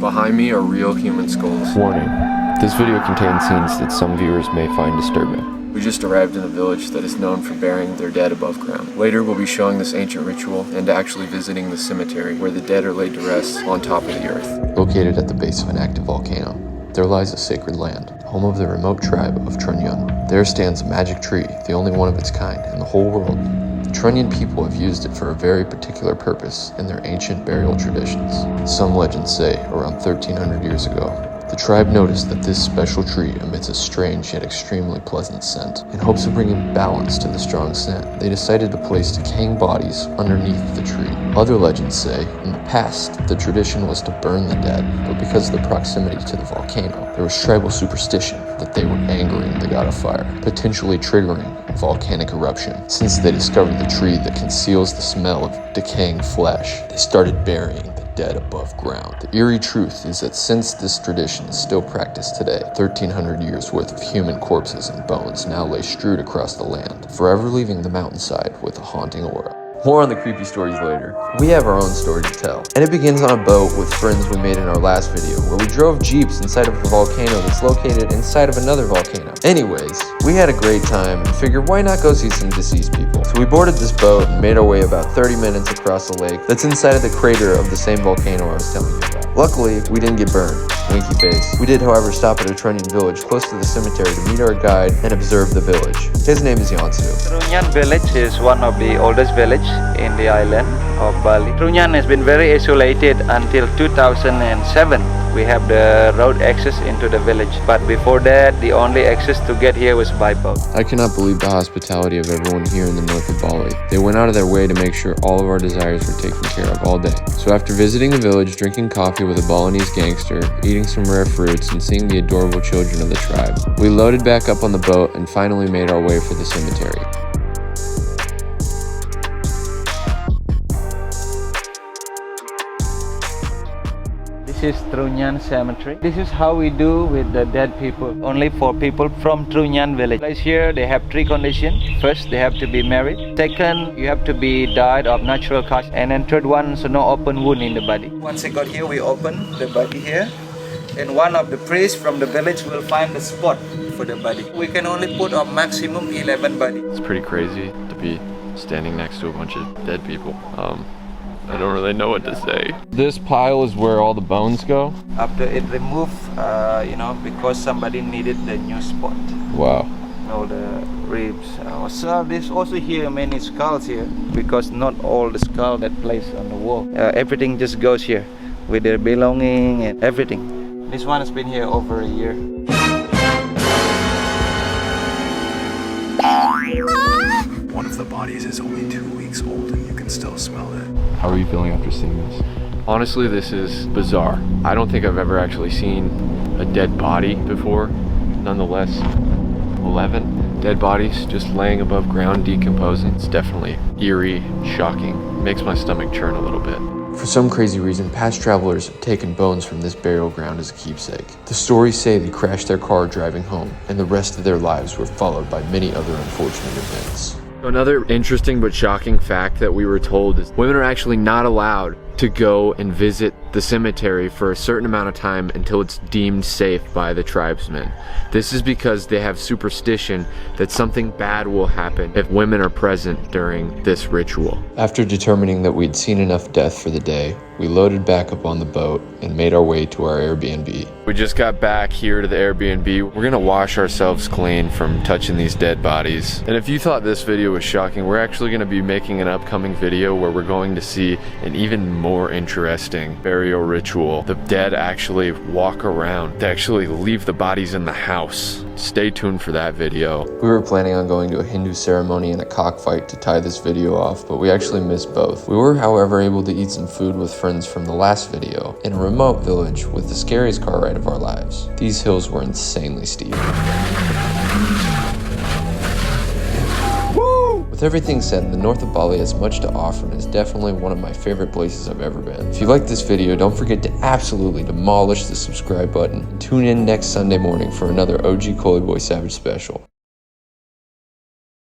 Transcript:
Behind me are real human skulls. Warning, this video contains scenes that some viewers may find disturbing. We just arrived in a village that is known for burying their dead above ground. Later, we'll be showing this ancient ritual and actually visiting the cemetery where the dead are laid to rest on top of the earth. Located at the base of an active volcano, there lies a sacred land, home of the remote tribe of Trunyan. There stands a magic tree, the only one of its kind in the whole world. The Trunyan people have used it for a very particular purpose in their ancient burial traditions. Some legends say around 1300 years ago, the tribe noticed that this special tree emits a strange yet extremely pleasant scent. In hopes of bringing balance to the strong scent, they decided to place decaying bodies underneath the tree. Other legends say, in the past, the tradition was to burn the dead, but because of the proximity to the volcano, there was tribal superstition that they were angering the god of fire, potentially triggering a volcanic eruption. Since they discovered the tree that conceals the smell of decaying flesh, they started burying the dead above ground. The eerie truth is that since this tradition is still practiced today, 1300 years worth of human corpses and bones now lay strewed across the land, forever leaving the mountainside with a haunting aura. More on the creepy stories later. We have our own story to tell, and it begins on a boat with friends we made in our last video, where we drove jeeps inside of a volcano that's located inside of another volcano. Anyways, we had a great time and figured why not go see some deceased people. So we boarded this boat and made our way about 30 minutes across the lake that's inside of the crater of the same volcano I was telling you about. Luckily, we didn't get burned. Winky face. We did, however, stop at a Trunyan village close to the cemetery to meet our guide and observe the village. His name is Yansu. Trunyan village is one of the oldest villages in the island of Bali. Trunyan has been very isolated until 2007. We have the road access into the village, but before that, the only access to get here was by boat. I cannot believe the hospitality of everyone here in the north of Bali. They went out of their way to make sure all of our desires were taken care of all day. So after visiting the village, drinking coffee with a Balinese gangster, eating some rare fruits, and seeing the adorable children of the tribe, we loaded back up on the boat and finally made our way for the cemetery. This is Trunyan Cemetery. This is how we do with the dead people. Only for people from Trunyan village. Place here, they have three conditions. First, they have to be married. Second, you have to be died of natural cause. And then third one, so no open wound in the body. Once they got here, we open the body here. And one of the priests from the village will find the spot for the body. We can only put a maximum 11 bodies. It's pretty crazy to be standing next to a bunch of dead people. I don't really know what to say. This pile is where all the bones go? After it removed, because somebody needed the new spot. Wow. All the ribs. So there's also here many skulls here, because not all the skull that placed on the wall. Everything just goes here with their belonging and everything. This one has been here over a year. One of the bodies is only 2 weeks old and you can still smell it. How are you feeling after seeing this? Honestly, this is bizarre. I don't think I've ever actually seen a dead body before. Nonetheless, 11 dead bodies just laying above ground decomposing. It's definitely eerie, shocking. Makes my stomach churn a little bit. For some crazy reason, past travelers have taken bones from this burial ground as a keepsake. The stories say they crashed their car driving home, and the rest of their lives were followed by many other unfortunate events. Another interesting but shocking fact that we were told is women are actually not allowed to go and visit the cemetery for a certain amount of time until it's deemed safe by the tribesmen. This is because they have superstition that something bad will happen if women are present during this ritual. After determining that we'd seen enough death for the day, we loaded back up on the boat and made our way to our Airbnb. We just got back here to the Airbnb. We're gonna wash ourselves clean from touching these dead bodies. And if you thought this video was shocking, we're actually gonna be making an upcoming video where we're going to see an even more interesting burial ritual. The dead actually walk around. They actually leave the bodies in the house. Stay tuned for that video. We were planning on going to a Hindu ceremony and a cockfight to tie this video off, but we actually missed both. We were, however, able to eat some food with friends from the last video in a remote village with the scariest car ride of our lives. These hills were insanely steep. With everything said, the north of Bali has much to offer and is definitely one of my favorite places I've ever been. If you like this video, don't forget to absolutely demolish the subscribe button. Tune in next Sunday morning for another OG Coley Boy Savage special.